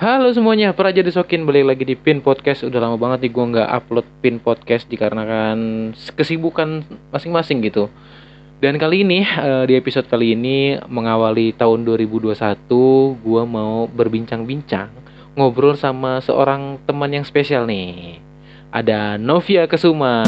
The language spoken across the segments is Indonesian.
Halo semuanya, Praja Desokin balik lagi di Pin Podcast. Udah lama banget nih gue nggak upload Pin Podcast dikarenakan kesibukan masing-masing gitu. Dan kali ini di episode kali ini mengawali tahun 2021, gue mau berbincang-bincang ngobrol sama seorang teman yang spesial nih. Ada Novia Kesuma.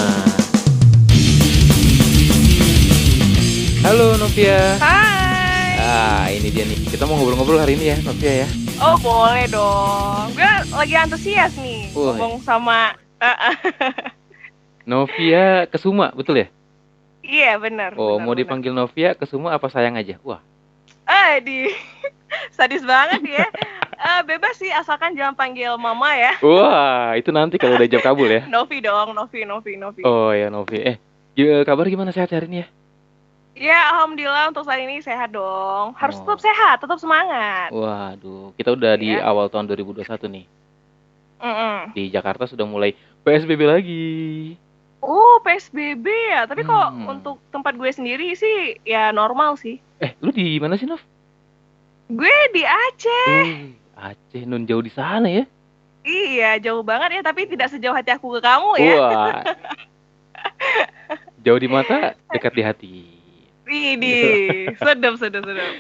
Halo Novia. Hai. Ini dia nih. Kita mau ngobrol-ngobrol hari ini ya, Novia ya. Oh boleh dong. Gue lagi antusias nih ngomong sama. Novia Kesuma, betul ya? Iya benar. Oh, benar, mau benar. dipanggil Novia Kesuma apa sayang aja? Wah. Sadis banget ya. Bebas sih asalkan jangan panggil mama ya. Wah, itu nanti kalau udah jam kabul ya. Novi dong, Novi. Oh ya Novi. Kabar gimana, sehat hari ini ya? Ya alhamdulillah untuk saat ini sehat dong. Harus tetap sehat, tetap semangat. Waduh, kita udah di awal tahun 2021 nih. Di Jakarta sudah mulai PSBB lagi. Oh PSBB ya, tapi kok untuk tempat gue sendiri sih ya normal sih. Lu di mana sih, Nov? Gue di Aceh. Aceh, nun jauh di sana ya? Iya, jauh banget ya, tapi tidak sejauh hati aku ke kamu ya. Wah. Jauh di mata, dekat di hati. Widih, sedap.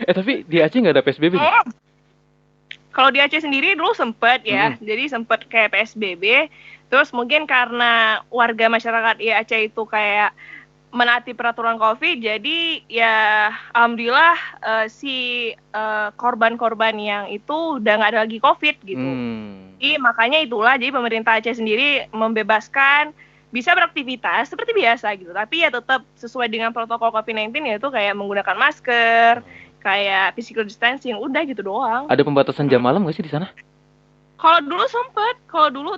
Tapi di Aceh nggak ada PSBB nih? Kalau di Aceh sendiri dulu sempet ya, jadi sempet kayak PSBB. Terus mungkin karena warga masyarakat di Aceh itu kayak menaati peraturan COVID, jadi ya alhamdulillah korban-korban yang itu udah nggak ada lagi COVID gitu. Jadi makanya itulah, jadi pemerintah Aceh sendiri membebaskan bisa beraktivitas seperti biasa gitu, tapi ya tetap sesuai dengan protokol COVID-19, yaitu kayak menggunakan masker, kayak physical distancing, udah gitu doang. Ada pembatasan jam malam nggak sih di sana? Kalau dulu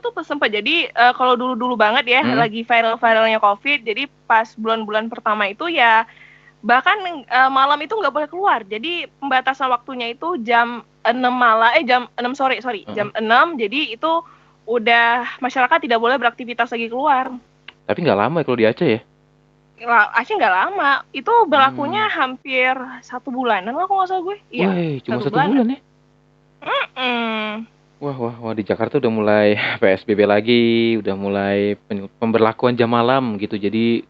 tuh sempet. Jadi kalau dulu banget ya, lagi viral-viralnya COVID, jadi pas bulan-bulan pertama itu ya bahkan malam itu nggak boleh keluar. Jadi pembatasan waktunya itu jam 6 malam, jam 6 sore, jam 6, jadi itu udah masyarakat tidak boleh beraktivitas lagi keluar. Tapi nggak lama ya kalau di Aceh ya? Aceh nggak lama, itu berlakunya hampir 1 bulanan lah kalau nggak salah gue. Iya. Cuma 1 bulan ya? Wah, di Jakarta udah mulai PSBB lagi, udah mulai pemberlakuan jam malam gitu. Jadi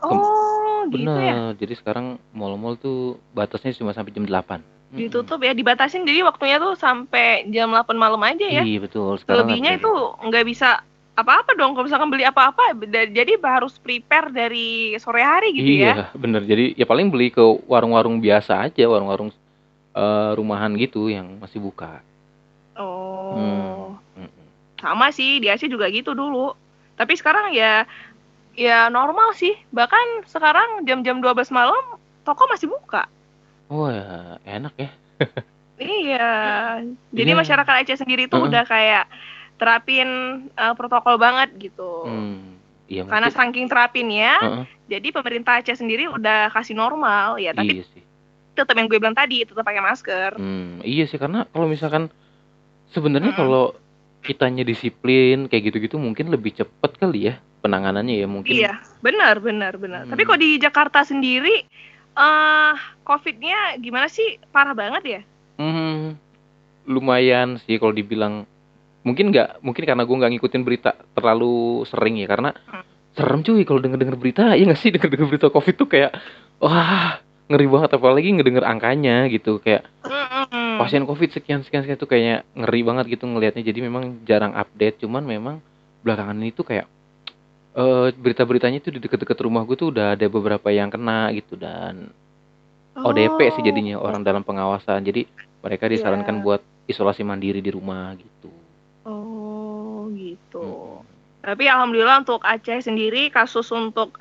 gitu ya? Jadi sekarang mal-mal tuh batasnya cuma sampai jam 8. Ditutup ya, dibatasin, jadi waktunya tuh sampai jam 8 malam aja ya. Iya betul. Sekarang lebihnya itu nggak bisa apa-apa dong, kalau misalkan beli apa-apa, jadi harus prepare dari sore hari gitu ya. Iya bener, jadi ya paling beli ke warung-warung biasa aja, warung-warung rumahan gitu yang masih buka. Sama sih, di Aceh juga gitu dulu. Tapi sekarang ya normal sih. Bahkan sekarang jam-jam 12 malam toko masih buka. Wah, enak ya. Iya. Jadi masyarakat Aceh sendiri tuh udah kayak terapin protokol banget gitu. Iya, karena saking terapinnya, jadi pemerintah Aceh sendiri udah kasih normal ya. Tapi iya sih. tetap yang gue bilang tadi, tetap pakai masker. Iya sih, karena kalau misalkan sebenarnya kalau kitanya disiplin kayak gitu-gitu mungkin lebih cepet kali ya penanganannya ya mungkin. Iya, benar. Tapi kok di Jakarta sendiri COVID-nya gimana sih? Parah banget ya? Lumayan sih kalau dibilang. Mungkin karena gue nggak ngikutin berita terlalu sering ya, karena serem cuy kalau denger berita. Ya nggak sih, denger berita COVID tuh kayak wah ngeri banget, apalagi ngedenger angkanya gitu, kayak pasien COVID sekian tuh kayaknya ngeri banget gitu ngelihatnya. Jadi memang jarang update, cuman memang belakangan ini tuh kayak berita-beritanya tuh di deket-deket rumah gue tuh udah ada beberapa yang kena gitu, dan ODP sih jadinya, orang dalam pengawasan. Jadi mereka disarankan buat isolasi mandiri di rumah gitu. Oh gitu. Tapi alhamdulillah untuk Aceh sendiri, kasus untuk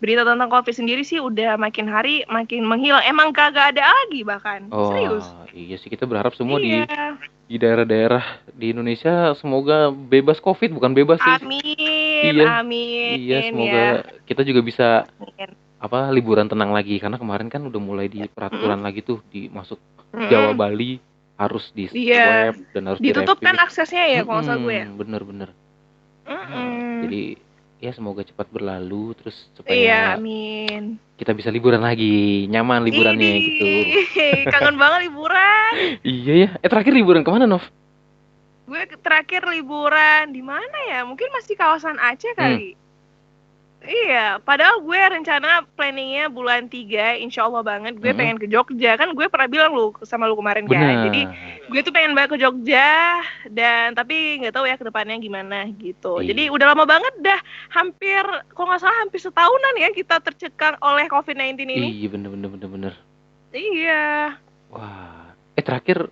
berita tentang COVID sendiri sih udah makin hari makin menghilang. Emang kagak ada lagi bahkan. Serius. Iya sih, kita berharap semua di daerah-daerah di Indonesia semoga bebas COVID, bukan bebas sih. Amin. Iya, semoga kita juga bisa liburan tenang lagi, karena kemarin kan udah mulai di peraturan lagi tuh, masuk Jawa Bali harus di swab dan harus ditutup direpit. Kan aksesnya ya kalau nggak salah gue ya. Bener. Jadi ya semoga cepat berlalu, terus supaya amin. Kita bisa liburan lagi, nyaman liburannya gitu. Kangen banget liburan. Iya ya. Terakhir liburan kemana, Nov? Gue terakhir liburan di mana ya? Mungkin masih kawasan Aceh kali. Iya, padahal gue rencana planningnya bulan 3, insya Allah banget gue pengen ke Jogja. Kan gue pernah bilang sama lu kemarin kan. Jadi gue tuh pengen banget ke Jogja, dan tapi nggak tahu ya ke depannya gimana gitu. Jadi udah lama banget, dah hampir, kalau nggak salah hampir setahunan ya kita tercekam oleh COVID-19 ini. Iya, bener. Iya. Wah. Terakhir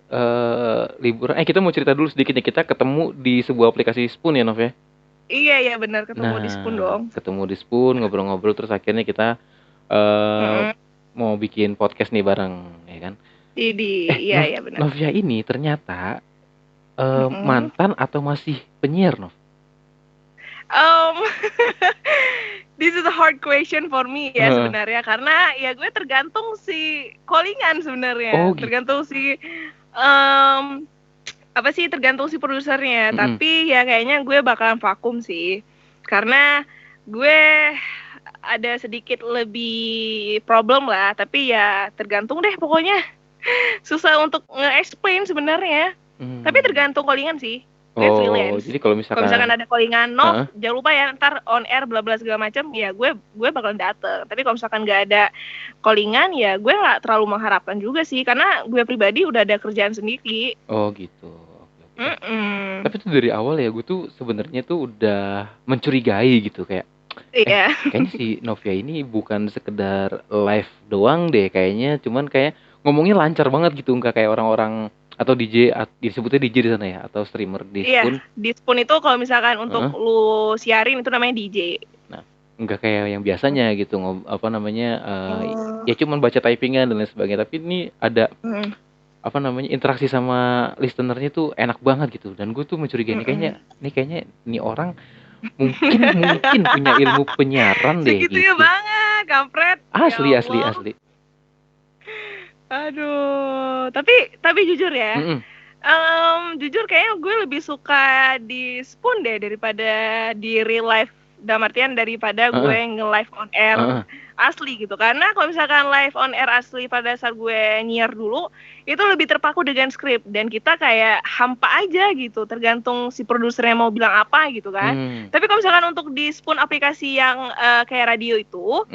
liburan. Kita mau cerita dulu sedikit ya. Kita ketemu di sebuah aplikasi Spoon ya, Nov ya? Iya benar, ketemu di Spoon dong. Ketemu di Spoon, ngobrol-ngobrol, terus akhirnya kita mau bikin podcast nih bareng, ya kan? Iya benar. Novia ini ternyata mantan atau masih penyiar, Nov? This is a hard question for me ya sebenarnya, karena ya gue tergantung si callingan sebenarnya. Gitu. Tergantung si tergantung si produsernya. Tapi ya kayaknya gue bakalan vakum sih, karena gue ada sedikit lebih problem lah. Tapi ya tergantung deh pokoknya. Susah untuk nge-explain sebenarnya. Tapi tergantung callingan sih. Gue freelance. Jadi kalau misalkan ada callingan, jangan lupa ya ntar on air bla bla segala macam, ya gue bakalan dateng. Tapi kalau misalkan nggak ada callingan, ya gue nggak terlalu mengharapkan juga sih, karena gue pribadi udah ada kerjaan sendiri. Oh gitu. Tapi tuh dari awal ya gue tuh sebenarnya tuh udah mencurigai gitu, kayak kayaknya si Novia ini bukan sekedar live doang deh, kayaknya cuman kayak ngomongnya lancar banget gitu, nggak kayak orang-orang atau DJ, disebutnya DJ di sana ya, atau streamer di Spoon. Iya, di Spoon itu kalau misalkan untuk lu siarin itu namanya DJ. Nah, nggak kayak yang biasanya gitu, ya cuman baca typingan dan lain sebagainya. Tapi ini ada interaksi sama listenernya tuh enak banget gitu. Dan gue tuh mencurigai ini kayaknya orang mungkin punya ilmu penyiaran deh. Segitunya banget, kampret. Asli. Aduh, tapi jujur ya, jujur kayaknya gue lebih suka di Spoon deh daripada di real life. Dalam artian daripada gue nge-live on air asli gitu. Karena kalau misalkan live on air asli pada saat gue nyiar dulu, itu lebih terpaku dengan skrip. Dan kita kayak hampa aja gitu, tergantung si produsernya mau bilang apa gitu kan. Tapi kalau misalkan untuk di Spoon aplikasi yang kayak radio itu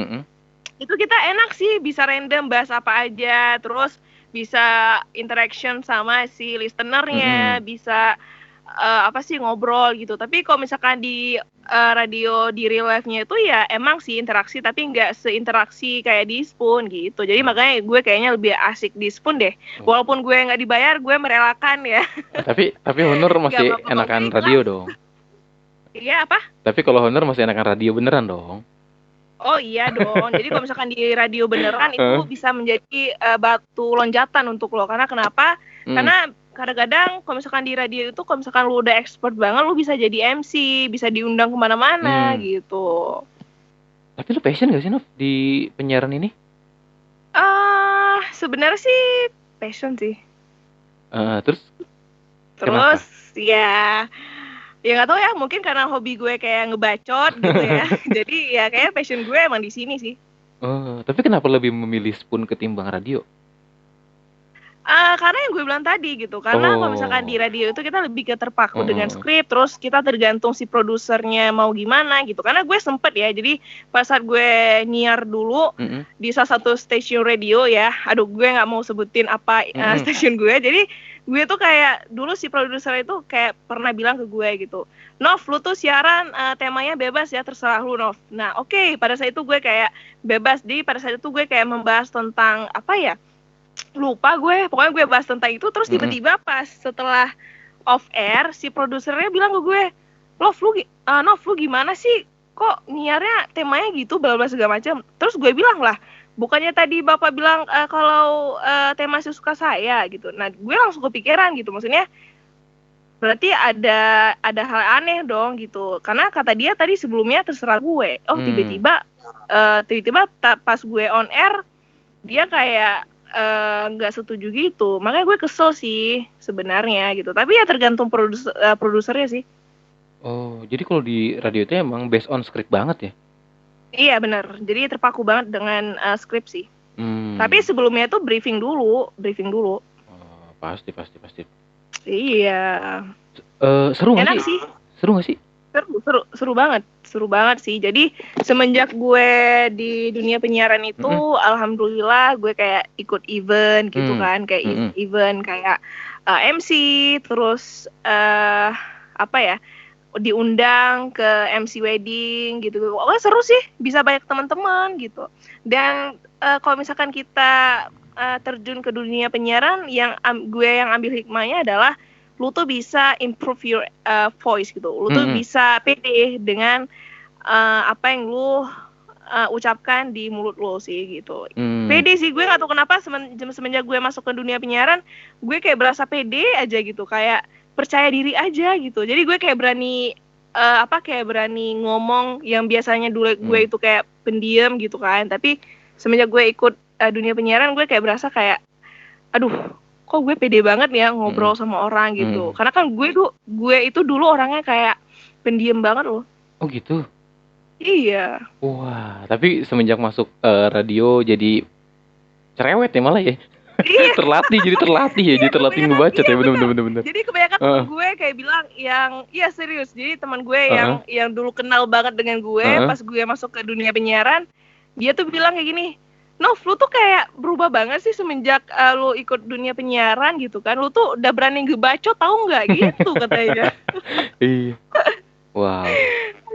kita enak sih, bisa random bahas apa aja, terus bisa interaction sama si listenernya, bisa ngobrol gitu. Tapi kalau misalkan di radio di real life-nya itu ya emang sih interaksi, tapi nggak seinteraksi kayak di Spoon gitu. Jadi makanya gue kayaknya lebih asik di Spoon deh. Walaupun gue nggak dibayar, gue merelakan ya. Tapi Honor masih enakan radio dong. Iya apa? Tapi kalau Honor masih enakan radio beneran dong. Oh iya dong. Jadi kalau misalkan di radio beneran itu bisa menjadi batu lonjatan untuk lo. Karena kenapa? Karena kadang-kadang kalau misalkan di radio itu, kalau misalkan lu udah expert banget, lu bisa jadi MC, bisa diundang kemana-mana gitu. Tapi lu passion gak sih, Nov, di penyiaran ini? Sebenarnya sih passion sih. Terus kenapa? Ya nggak tahu ya, mungkin karena hobi gue kayak ngebacot gitu ya. Jadi ya kayak passion gue emang di sini sih. Tapi kenapa lebih memilih Spoon ketimbang radio? Karena yang gue bilang tadi gitu, karena kalau misalkan di radio itu kita lebih ke terpaku dengan skrip, terus kita tergantung si produsernya mau gimana gitu. Karena gue sempet ya, jadi pas saat gue nyiar dulu di salah satu stasiun radio ya, aduh gue nggak mau sebutin apa stasiun gue, jadi gue tuh kayak dulu si produser itu kayak pernah bilang ke gue gitu, Nov, lu tuh siaran temanya bebas ya, terserah lu Nov. Nah oke, pada saat itu gue kayak bebas, jadi pada saat itu gue kayak membahas tentang apa ya, lupa gue, pokoknya gue bahas tentang itu. Terus tiba-tiba pas setelah off air, si produsernya bilang ke gue, Nov lu gimana sih, kok nyiarnya temanya gitu, bla bla segala macam. Terus gue bilang lah, bukannya tadi bapak bilang kalau tema suka saya gitu. Nah gue langsung kepikiran gitu, maksudnya berarti ada hal aneh dong gitu, karena kata dia tadi sebelumnya terserah gue. Tiba-tiba pas gue on air, dia kayak nggak setuju gitu. Makanya gue kesel sih sebenarnya gitu. Tapi ya tergantung produsernya sih. Jadi kalau di radio itu emang based on script banget ya? Iya benar. Jadi terpaku banget dengan script sih. Tapi sebelumnya tuh briefing dulu. Pasti. Iya. Seru nggak Enak sih? sih. Seru nggak sih? Seru banget sih. Jadi semenjak gue di dunia penyiaran itu, alhamdulillah gue kayak ikut event gitu Hmm. kan, kayak event kayak MC, terus apa ya, diundang ke MC wedding gitu. Oh seru sih, bisa banyak teman-teman gitu. Dan kalau misalkan kita terjun ke dunia penyiaran, gue yang ambil hikmahnya adalah lu tuh bisa improve your voice gitu. Lu tuh bisa pede dengan apa yang lu ucapkan di mulut lu sih gitu. Pede sih, gue gak tahu kenapa semenjak gue masuk ke dunia penyiaran, gue kayak berasa pede aja gitu, kayak percaya diri aja gitu. Jadi gue kayak berani berani ngomong yang biasanya dulu gue itu kayak pendiam gitu kan. Tapi semenjak gue ikut dunia penyiaran, gue kayak berasa kayak aduh, kok gue pede banget ya ngobrol sama orang gitu. Karena kan gue itu dulu orangnya kayak pendiam banget loh. Oh gitu. Iya. Wah, tapi semenjak masuk radio jadi cerewet ya malah ya. Iya. Terlatih ya, jadi terlatih ngebacot ya, bener. Jadi kebanyakan teman gue kayak bilang iya serius. Jadi teman gue yang dulu kenal banget dengan gue pas gue masuk ke dunia penyiaran, dia tuh bilang kayak gini, Nov, lu tuh kayak berubah banget sih semenjak lu ikut dunia penyiaran gitu kan. Lu tuh udah berani ngebacot tahu nggak gitu katanya. Iya. Wow.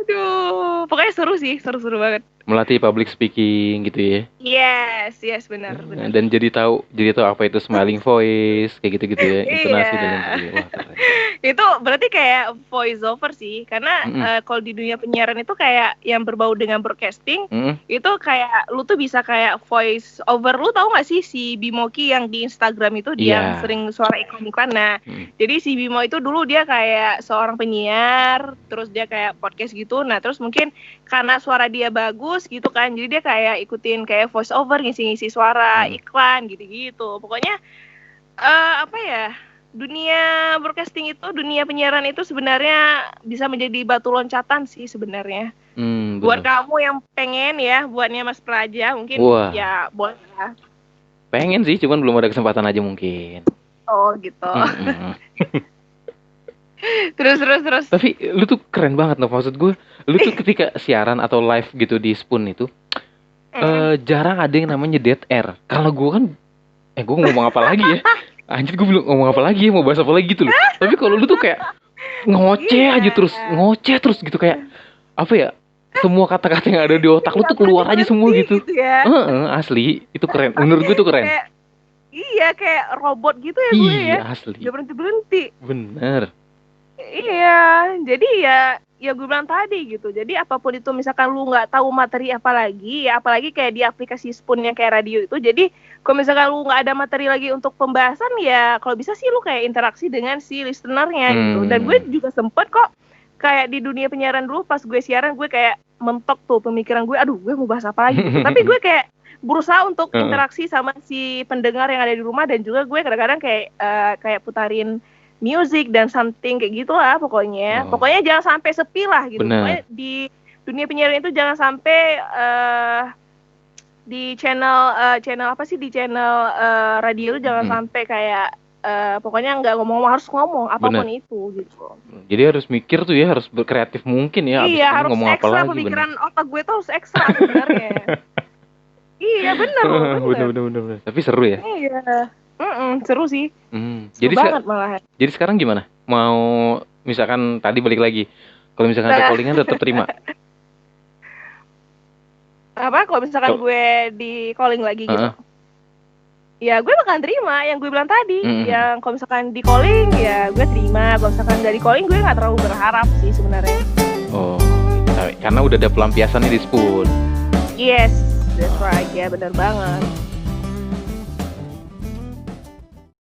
Aduh, pokoknya seru banget. Melatih public speaking gitu ya. Yes, benar. Dan jadi tahu apa itu smiling voice, kayak gitu-gitu ya, intonasi dan lain sebagainya. Wah, keren. Itu berarti kayak voice over sih, karena kalau di dunia penyiaran itu kayak yang berbau dengan broadcasting, itu kayak lu tuh bisa kayak voice over. Lu tahu nggak sih si Bimoki yang di Instagram itu dia yang sering suara iklan. Nah, jadi si Bimo itu dulu dia kayak seorang penyiar, terus dia kayak podcast gitu. Nah, terus mungkin karena suara dia bagus gitu kan, jadi dia kayak ikutin kayak voice over, ngisi-ngisi suara iklan gitu-gitu. Pokoknya dunia broadcasting itu, dunia penyiaran itu sebenarnya bisa menjadi batu loncatan sih sebenarnya. Buat kamu yang pengen ya, buatnya Mas Praja mungkin ya boleh lah. Pengen sih, cuman belum ada kesempatan aja mungkin. Oh gitu. Terus. Tapi lu tuh keren banget loh, maksud gue. Lu tuh ketika siaran atau live gitu di Spoon itu, jarang ada yang namanya dead air. Kalau gue kan, gue ngomong apa lagi ya? Anjir, gue belum ngomong apa lagi ya, mau bahas apa lagi gitu loh. Tapi kalau lu tuh kayak ngoceh terus gitu, kayak apa ya? Semua kata-kata yang ada di otak lu tuh keluar aja semua gitu. Ya. Asli, itu keren. Menurut gue tuh keren. Kayak robot gitu ya gue ya. Iya, asli. Gak berhenti. Bener. Iya, jadi ya gue bilang tadi gitu. Jadi apapun itu, misalkan lu nggak tahu materi apa lagi, ya apalagi kayak di aplikasi Spoon yang kayak radio itu. Jadi kalau misalkan lu nggak ada materi lagi untuk pembahasan, ya kalau bisa sih lu kayak interaksi dengan si listenernya gitu. Dan gue juga sempet kok kayak di dunia penyiaran dulu pas gue siaran, gue kayak mentok tuh pemikiran gue, aduh gue mau bahas apa lagi gitu. Tapi gue kayak berusaha untuk interaksi sama si pendengar yang ada di rumah, dan juga gue kadang-kadang kayak putarin music dan something kayak gitulah pokoknya. Pokoknya jangan sampai sepi lah gitu. Pokoknya di dunia penyiaran itu jangan sampai di channel radio itu jangan sampai kayak pokoknya nggak ngomong, harus ngomong apapun itu gitu. Jadi harus mikir tuh ya, harus berkreatif mungkin ya. Iya, harus ngomong ekstra apa lagi, pemikiran otak gue tuh harus ekstra sebenarnya. Iya bener. Tapi seru ya. Iya. Seru sih. Jadi banget malahan. Jadi sekarang gimana? Mau misalkan tadi balik lagi, kalau misalkan ada callingan tetap terima? Apa? Kalau misalkan gue di calling lagi gitu? Ya gue bakalan terima yang gue bilang tadi. Yang kalau misalkan di calling ya gue terima. Kalau misalkan dari calling gue nggak terlalu berharap sih sebenarnya. Oh, karena udah ada pelampiasannya di Spoon. Yes, that's right ya, benar banget.